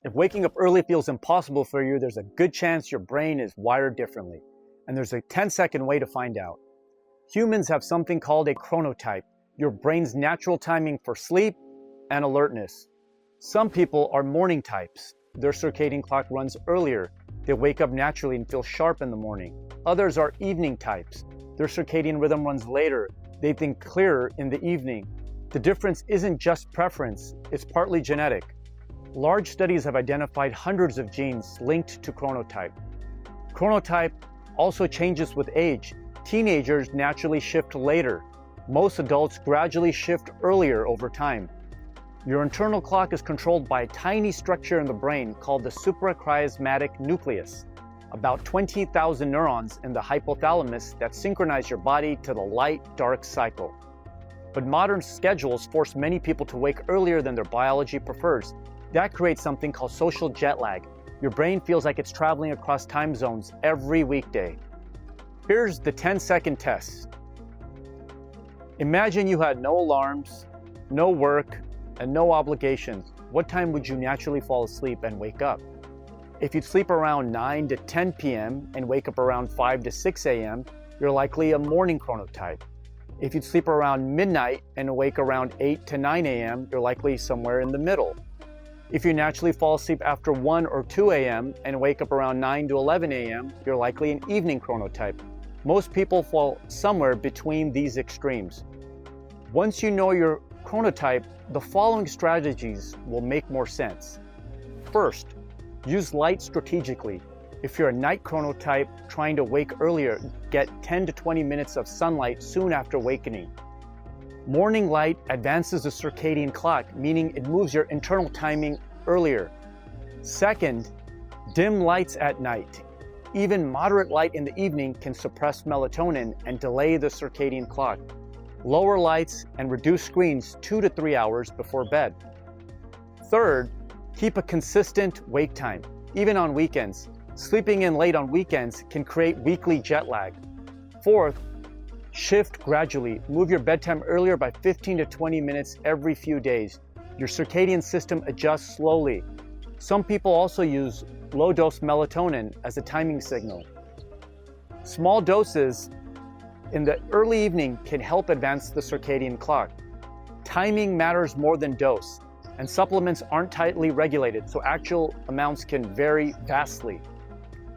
If waking up early feels impossible for you, there's a good chance your brain is wired differently. And there's a 10-second way to find out. Humans have something called a chronotype, your brain's natural timing for sleep and alertness. Some people are morning types. Their circadian clock runs earlier. They wake up naturally and feel sharp in the morning. Others are evening types. Their circadian rhythm runs later. They think clearer in the evening. The difference isn't just preference, it's partly genetic. Large studies have identified hundreds of genes linked to chronotype. Chronotype also changes with age. Teenagers naturally shift later. Most adults gradually shift earlier over time. Your internal clock is controlled by a tiny structure in the brain called the suprachiasmatic nucleus, about 20,000 neurons in the hypothalamus that synchronize your body to the light-dark cycle. But modern schedules force many people to wake earlier than their biology prefers. That creates something called social jet lag. Your brain feels like it's traveling across time zones every weekday. Here's the 10-second test. Imagine you had no alarms, no work, and no obligations. What time would you naturally fall asleep and wake up? If you'd sleep around 9 to 10 p.m. and wake up around 5 to 6 a.m., you're likely a morning chronotype. If you'd sleep around midnight and wake around 8 to 9 a.m., you're likely somewhere in the middle. If you naturally fall asleep after 1 or 2 a.m. and wake up around 9 to 11 a.m., you're likely an evening chronotype. Most people fall somewhere between these extremes. Once you know your chronotype, the following strategies will make more sense. First, use light strategically. If you're a night chronotype trying to wake earlier, get 10 to 20 minutes of sunlight soon after awakening. Morning light advances the circadian clock, meaning it moves your internal timing earlier. Second, dim lights at night. Even moderate light in the evening can suppress melatonin and delay the circadian clock. Lower lights and reduce screens 2 to 3 hours before bed. Third, keep a consistent wake time, even on weekends. Sleeping in late on weekends can create weekly jet lag. Fourth, shift gradually. Move your bedtime earlier by 15 to 20 minutes every few days. Your circadian system adjusts slowly. Some people also use low-dose melatonin as a timing signal. Small doses in the early evening can help advance the circadian clock. Timing matters more than dose, and supplements aren't tightly regulated, so actual amounts can vary vastly.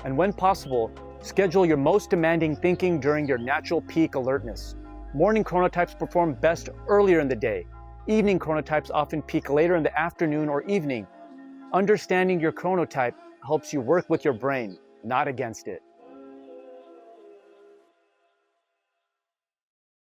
And when possible, schedule your most demanding thinking during your natural peak alertness. Morning chronotypes perform best earlier in the day. Evening chronotypes often peak later in the afternoon or evening. Understanding your chronotype helps you work with your brain, not against it.